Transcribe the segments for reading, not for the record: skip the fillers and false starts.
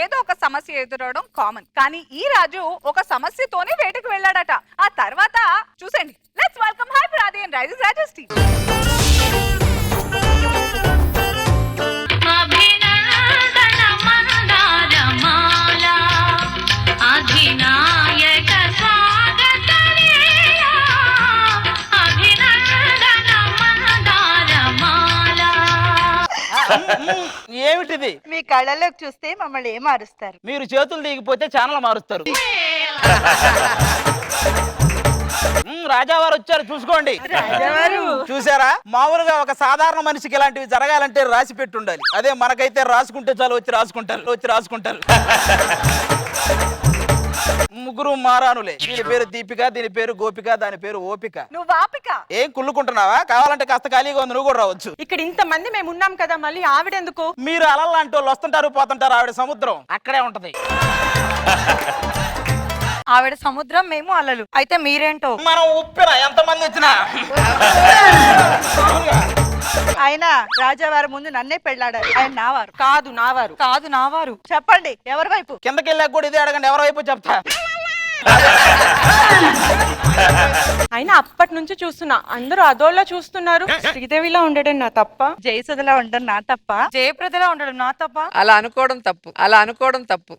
ఏదో ఒక సమస్య ఎదురవడం కామన్. కానీ ఈ రాజు ఒక సమస్యతోనే వేటకు వెళ్ళాడట. ఆ తర్వాత చూసండి. లెట్స్ వెల్కమ్ హైపర్ ఆది అండ్ రైజింగ్ రాజెస్ టీమ్. ఏమిటిది? మీ కళ్ళలోకి చూస్తే మమ్మల్ని ఏం మారుస్తారు? మీరు చేతులు దిగిపోతే ఛానల్ మారుస్తారు. రాజావారు వచ్చారు, చూసుకోండి. చూసారా, మామూలుగా ఒక సాధారణ మనిషికి ఇలాంటివి జరగాలంటే రాసి పెట్టి ఉండాలి. అదే మనకైతే రాసుకుంటే చాలు, వచ్చి రాసుకుంటారు. ముగ్గురు మారానులే. దీని పేరు దీపిక, దీని పేరు గోపిక, దాని పేరు ఓపిక. నువ్వు ఆపిక ఏం కుళ్ళుకుంటున్నావా? కావాలంటే కాస్త ఖాళీగా ఉంది, నువ్వు కూడా రావచ్చు. ఇక్కడ ఇంత మంది మేము ఉన్నాం కదా, మళ్ళీ ఆవిడెందుకు? మీరు అలల్లాంటి వాళ్ళు వస్తుంటారు పోతుంటారు, ఆవిడ సముద్రం అక్కడే ఉంటది. ఆవిడ సముద్రం, మేము అలలు. అయితే మీరేంటో? మనం ఉప్పిన ఎంతమంది వచ్చినా. ఆయన రాజావారి ముందు నన్నే పెళ్ళాడారు. ఆయన నావారు కాదు, నావారు కాదు, నావారు. చెప్పండి ఎవరి వైపు? కిందకి వెళ్ళాక కూడా ఇదే అడగండి, ఎవరి వైపు చెప్తా. అయినా అప్పటి నుంచి చూస్తున్నా, అందరూ అదోళ్ళ చూస్తున్నారు. శ్రీదేవిలా ఉండడం నా తప్ప, జయసుధలా ఉండడం నా తప్ప, జయప్రదలా ఉండడం నా తప్ప. అలా అనుకోవడం తప్పు.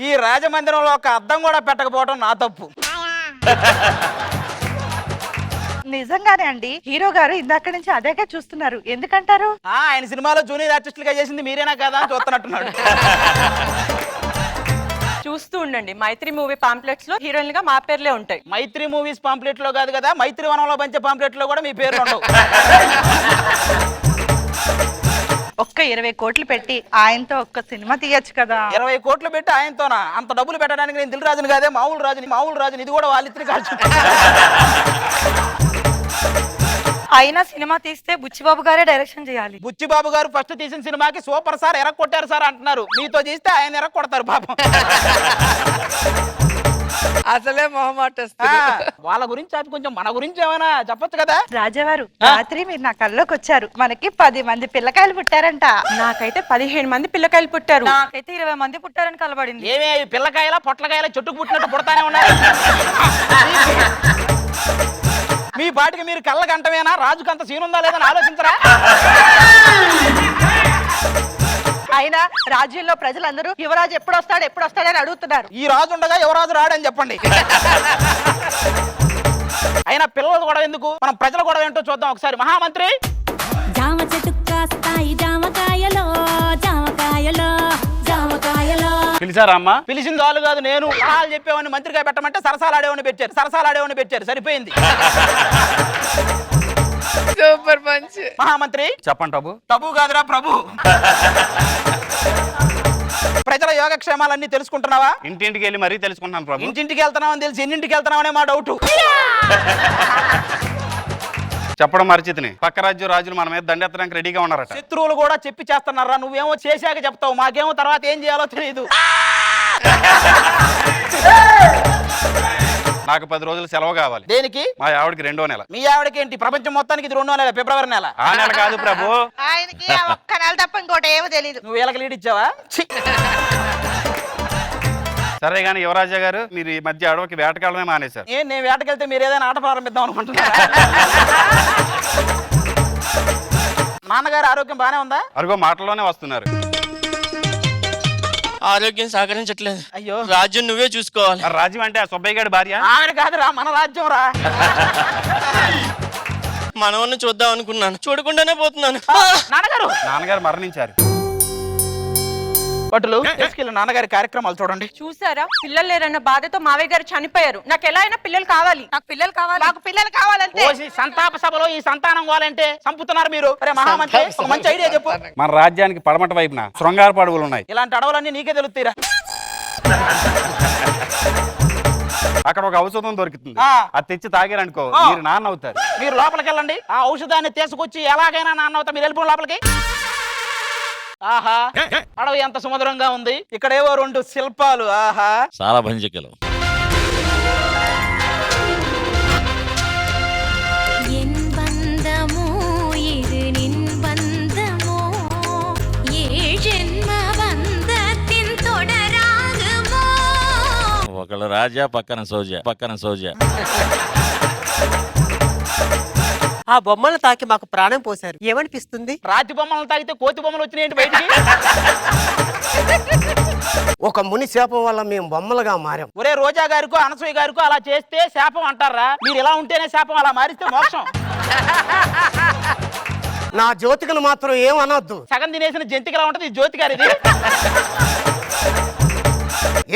ఈ రాజమందిరంలో ఒక అద్దం కూడా పెట్టకపోవడం నా తప్పు. నిజంగానే అండి. హీరో గారు ఇందాక నుంచి అదేగా చూస్తున్నారు, ఎందుకంటారు? ఆయన సినిమాలో జూనియర్ ఆర్టిస్టులుగా చేసింది మీరేనా కదా అని చూస్తున్నట్టున్నాడు. చూస్తూ ఉండండి. మైత్రి మూవీ పాంప్లెట్స్ లో హీరోయిన్ గా మా పేర్లే ఉంటాయి. మైత్రి మూవీస్ పాంప్లెట్ లో కాదు కదా, మైత్రి వనంలో పంచే పాంప్లెట్ లో కూడా మీ పేర్లు ఉండవు. ఒక్క 20 కోట్లు పెట్టి ఆయనతో ఒక్క సినిమా తీయచ్చు కదా. 20 కోట్లు పెట్టి ఆయనతోనా? అంత డబ్బులు పెట్టడానికి నేను దిల్ రాజుని కాదే, మామూలు రాజుని. ఇది కూడా వాళ్ళిద్దరి కాల్చు. అయినా సినిమా తీస్తే బుచ్చిబాబు గారే డైరెక్షన్ చేయాలి. బుచ్చిబాబు గారు ఫస్ట్ తీసిన సినిమాకి సూపర్ సార్ ఎరగ కొట్టారు సార్ అంటున్నారు. మీతో చేస్తే ఆయన ఎరగ కొడతారు పాపం. అసలే మొహమాట. వాళ్ళ గురించి అది కొంచెం మన గురించి ఏమైనా చెప్పొచ్చు కదా. రాజావారు, రాత్రి మీరు నా కల్లోకి వచ్చారు. మనకి 10 మంది పిల్లకాయలు పుట్టారంట. నాకైతే 15 మంది పిల్లకాయలు పుట్టారు. నాకైతే 20 మంది పుట్టారని కలబడింది. ఏమే పిల్లకాయల పొట్లకాయల చెట్టుకు పుట్టినట్టు పుడతానే ఉన్నారు. మీ పాటికి మీరు కళ్ళ గంటమేనా? రాజుకు అంత సీనుందా లేదని ఆలోచించరా? ఆయన రాజ్యంలో ప్రజలందరూ యువరాజు ఎప్పుడు వస్తాడని అడుగుతున్నారు. ఈ రాజు ఉండగా యువరాజు రాడని చెప్పండి. అయినా పిల్లలు గొడవ ఎందుకు, మనం ప్రజల గొడవ ఏంటో చూద్దాం ఒకసారి. మహామంత్రి, జామ చెట్టు కాస్తాయి జామకాయలో పిలిచారా అమ్మా? పిలిచింది వాళ్ళు కాదు, నేను. సలహాలు చెప్పేవాడిని మంత్రిగా పెట్టమంటే సరసాలు ఆడేవాడిని పెట్టారు. సరిపోయింది. Super punch. మహామంత్రి చెప్పండి టబు. టబు కాదురా ప్రభు. ప్రజల యోగక్షేమాలన్నీ తెలుసుకుంటున్నావా? ఇంటింటికి వెళ్ళి మరీ తెలుసుకుంటున్నాను ప్రభు. ఇంటింటికి వెళ్తున్నావని తెలిసి ఎన్నింటికి వెళ్తున్నావనే మా డౌట్. చెప్పడం మరిచితిని, పక్క రాజులు మన మీద దండెత్తడానికి రెడీగా ఉన్నారట. శత్రువులు కూడా చెప్పి చేస్తున్నారా? నువ్వేమో చేశాక చెప్తావు, మాకేమో తర్వాత ఏం చేయాలో తెలియదు. నాకు 10 రోజులు సెలవు కావాలి. దేనికి? మా ఆవిడకి 2వ నెల. మీ ఆవిడకి ఏంటి? ప్రపంచం మొత్తానికి ఇది 2వ నెల, ఫిబ్రవరి నెల. ఆ నెల కాదు ప్రభు. ఆయనకి ఒక్క నెల తప్ప ఇంకోటి ఏమో తెలియదు. నువ్వు వీళ్ళకి లీడ్ ఇచ్చావా? సరే గాని యువరాజా గారు, మీరు ఈ మధ్య అడవికి వేటకాడమే మానేశారు. నేను వేటకెళ్తే మీరు ఏదైనా ఆట ప్రారంభిద్దాం అనుకుంటున్నారా? నాన్నగారు ఆరోగ్యం బానే ఉందా? అరుగో మాటల్లోనే వస్తున్నారు. ఆరోగ్యం సహకరించట్లేదు. అయ్యో, రాజ్యం నువ్వే చూసుకోవాలి. రాజ్యం అంటే ఆ సుబ్బయ్య గారి భార్య? ఆవిడ కాదురా, మన రాజ్యం రా. మనవన్ని చూద్దాం అనుకున్నాను, చూడకుండానే పోతున్నాను. నాన్నగారు మరణించారు. పట్టులు తీసుకెళ్ళి నాన్నగారి కార్యక్రమాలు చూడండి. చూసారా, పిల్లలు లేరన్న బాధతో మావయ్య గారు చనిపోయారు. నాకు ఎలా అయినా పిల్లలు కావాలి. నాకు పిల్లలు కావాలి. మాకు పిల్లలు కావాలంటే సంతాప సభలో ఈ సంతానం కావాలంటే చంపుతున్నారు మీరు. అరే మహామంత్రి, ఒక మంచి ఐడియా చెప్పు. మన రాజ్యానికి పడమట వైపున శృంగారపు అడవులు ఉన్నాయి. ఇలాంటి అడవులన్నీ నీకే తెలుస్తాయిరా. అక్కడ ఒక ఔషధం దొరుకుతుంది, అది తెచ్చి తాగారనుకో మీరు నాన్న అవుతారు. మీరు లోపలికి వెళ్ళండి, ఆ ఔషధాన్ని తీసుకొచ్చి ఎలాగైనా నాన్న అవుతా. మీరు వెళ్ళిపోండి లోపలికి. ఆహా, అడవి ఎంత సుమధురంగా ఉంది. ఇక్కడేవో 2 శిల్పాలు. ఆహా, చాలా భంజికలు. ఎన్ బంధము ఇది నిన్ బంధము ఒకళ్ళు రాజా, పక్కన సోజా. ఆ బొమ్మలు తాకి మాకు ప్రాణం పోశారు, ఏమనిపిస్తుంది? రాతి బొమ్మలు తాగితే కోతి బొమ్మలు వచ్చినాయండి బయటికి. ఒక ముని శాపం వల్ల మేము బొమ్మలుగా మారాం. ఒరే రోజా గారికో అనసూయ గారికో అలా చేస్తే శాపం అంటారా? మీరు ఇలా ఉంటేనే శాపం, అలా మారిస్తే మోక్షం. నా జ్యోతికను మాత్రం ఏమనొద్దు. సగం తినేసిన జంతికలా ఉంటది ఈ జ్యోతి గారిది.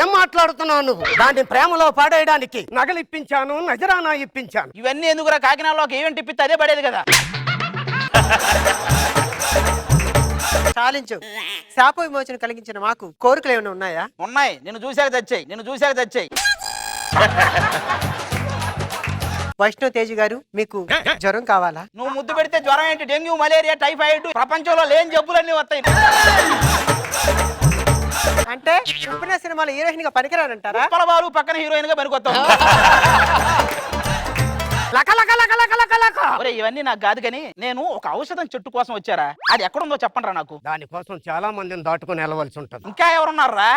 ఏం మాట్లాడుతున్నావు నువ్వు? దాన్ని ప్రేమలో పాడేయడానికి నగలిప్పించాను, నజరానా ఇప్పించాను. ఇవన్నీ ఎందుకురా? కాకినాడలో ఒక ఈవెంట్ ఇప్పిస్తే అదే పడేది కదా. చాలించు. శాప విమోచన కలిగించిన మాకు కోరికలు ఏమైనా ఉన్నాయా? ఉన్నాయి. నిన్ను చూశాక తెచ్చాయి. వైష్ణవ్ తేజ్ గారు, మీకు జ్వరం కావాలా? నువ్వు ముద్దు పెడితే జ్వరం ఏంటి? డెంగ్యూ, మలేరియా, టైఫాయిడ్, ప్రపంచంలో లేని జబ్బులన్నీ వస్తాయి. అంటే ఉప్పిన సినిమాలో హీరోయిన్ గా పనికిరానంటారా? పొలబాలు పక్కన హీరోయిన్ గా పనికొస్తావు. ఒరే ఇవన్నీ నాకు కాదు కానీ నేను ఒక ఔషధం చెట్టు కోసం వచ్చారా? అది ఎక్కడుందో చెప్పండి రా నాకు. దానికోసం చాలా మందిని దాటుకుని వెళ్ళవలసి ఉంటుంది. ఇంకా ఎవరున్నారా?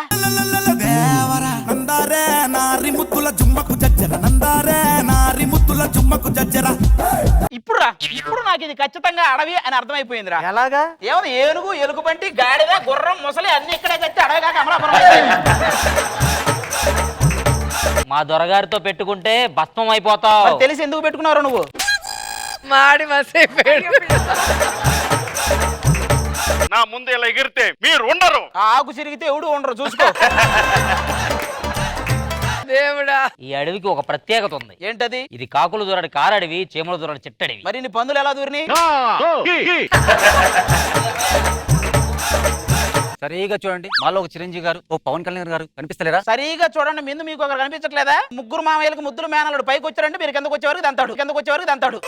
ఇప్పుడు నాకు ఇది ఖచ్చితంగా అడవి అని అర్థమైపోయిందిరా. ఎలాగా? ఏమన్నా ఏనుగు, ఎలుగుబంటి, గాడిద, గుర్రం, ముసలి అన్ని ఇక్కడే తెచ్చి అడవిగా అమలాపురం అయిపోయింది. మా దొరగారితో పెట్టుకుంటే భస్మం అయిపోతావు. మరి తెలిసి ఎందుకు పెట్టుకున్నావు నువ్వు? మాడి మసైపోయాడు. నా ముందు ఇలా ఎగిరితే మీరు ఉండరు. ఆ ఆకు చిరిగితే ఎవడు ఉండరు, చూసుకో. దేవుడా, ఈ అడవికి ఒక ప్రత్యేకత ఉంది. ఏంటది? ఇది కాకులు దూరడి కారడవి, చీమలు దూరడి చిట్టడివి. మరి నీ పందులు ఎలా దూరిని? సరిగా చూడండి, మాలో ఒక చిరంజీవి గారు, ఓ పవన్ కళ్యాణ్ గారు కనిపిస్తలేరా? సరిగా చూడండి, ముందు మీకు ఒకరు కనిపించట్లేదా? ముగ్గురు మామయ్యలకు ముద్దులు మేనల్లుడు పైకి వచ్చారంటే మీరు కిందకు వచ్చే వరకు దంతాడు.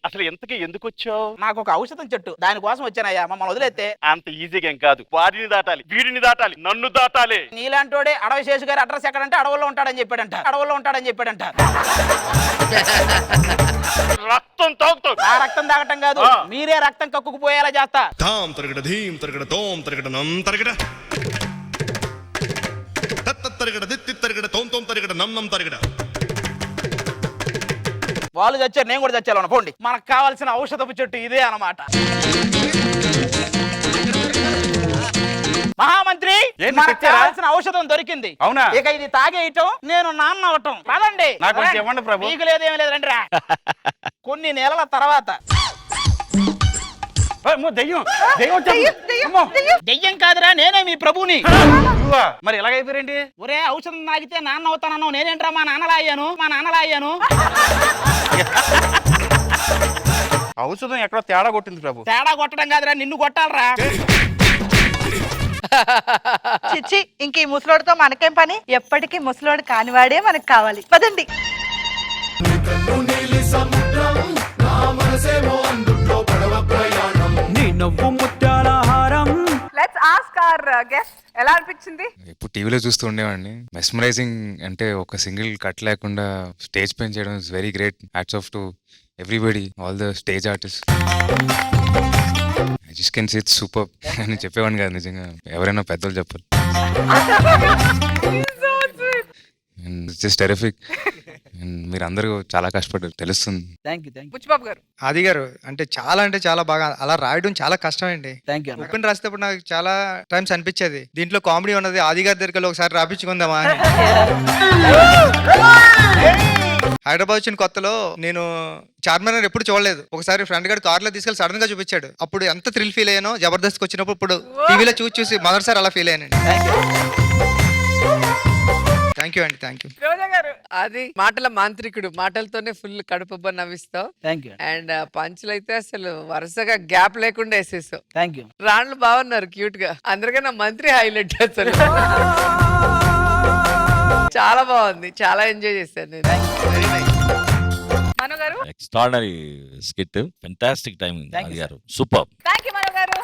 అసలు ఎంతకి ఎందుకు వచ్చావు? నాకు ఒక ఔషధం చెట్టు, దానికోసం వచ్చానయ్యా. మమ్మల్ని వదిలేస్తే అంత ఈజీగా ఏం కాదు. వాడిని దాటాలి, వీడిని దాటాలి, నన్ను దాటాలి. నీలాంటోడే అడవి శేషు గారి అడ్రస్ ఎక్కడంటే అడవుల్లో ఉంటాడని చెప్పాడంట. రక్తం తాగుతావు. ఆ రక్తం తాగటం కాదు, మీరే రక్తం కక్కుకుపోయేలా చేస్తా. తాం తరగడ ధీం తరగడ తోం తరగడ నం తరగడ తత్త తరగడ దిత్తి తరగడ తోం తోం తరగడ నం నం తరగడ. వాళ్ళు చచ్చారు, నేను కూడా చచ్చాను. పోండి. మనకు కావాల్సిన ఔషధపు చెట్టు ఇదే అన్నమాట. మహామంత్రి, ఏంటి మనకు తెచ్చారా? కావాల్సిన ఔషధం దొరికింది. అవునా? ఇక ఇది తాగేయటం, నేను నాన్న అవటం. పదండి. నాకు కొంచెం ఇవ్వండి ప్రభు. మీకు లేదేమి లేదు, రండి రా. కొన్ని నెలల తర్వాత దెయ్యం కాదురా, నేనే మీ ప్రభుని. మరి ఎలాగైపోయారండి? ఒరే ఔషధం తాగితే నాన్న అవుతానన్నావు, నేనేంట్రా మా నాన్నలా అయ్యాను. ఔషధం ఎక్కడో తేడా కొట్టింది ప్రభు. తేడా కొట్టడం కాదురా, నిన్ను కొట్టాలరా. చిచ్చి, ఇంక ఈ ముసలోడితో మనకేం పని? ఎప్పటికీ ముసలోడు కానివాడే మనకు కావాలి. పదండి. లెట్స్ ఆస్క్ అవర్ గెస్ట్ ఎలా అనిపించింది? ఇప్పుడు టీవీలో చూస్తూ ఉండేవాడిని. మెస్మరైజింగ్ అంటే ఒక సింగిల్ కట్ లేకుండా స్టేజ్ పైన చేయడం is very great. Hats off to everybody, all the stage artist. I just can see it's super అని చెప్పేవాడిని కాదు, నిజంగా ఎవరైనా పెద్దలు చెప్పాలి. Just terrific. మీరు అందరూ చాలా కష్టపడ్డారు, తెలుస్తుంది. బుచ్చిబాబు గారు. ఆది గారు అంటే చాలా బాగా అలా రాయడం చాలా కష్టం అండి. ఓపెన్ రాసేటప్పుడు నాకు చాలా టైమ్స్ అనిపించేది దీంట్లో కామెడీ ఉన్నది, ఆది గారి దగ్గర ఒకసారి రాపించుకుందామా అని. హైదరాబాద్ వచ్చిన కొత్తలో నేను చార్మినార్ ఎప్పుడు చూడలేదు. ఒకసారి ఫ్రెండ్ గారు కార్లో తీసుకెళ్లి సడన్ గా చూపించాడు. అప్పుడు ఎంత థ్రిల్ ఫీల్ అయ్యానో జబర్దస్త్ వచ్చినప్పుడు ఇప్పుడు టీవీలో చూసి మొదటిసారి అలా ఫీల్ అయ్యానండి. థ్యాంక్ యూ అండి. Thank you. అది మాటల మాంత్రికుడు, మాటలతోనే ఫుల్ కడుపు నవ్విస్తావు. అండ్ పంచులు అయితే అసలు వరుసగా గ్యాప్ లేకుండా వేసేసావు. రాళ్ళు బాగున్నారు క్యూట్ గా. అందరికన్నా మంత్రి హైలైట్ అసలు. చాలా బాగుంది, చాలా ఎంజాయ్ చేశాను నేను. Very nice. Manu garu. Extraordinary skit, fantastic timing. Garu super. Thank you Manu గారు.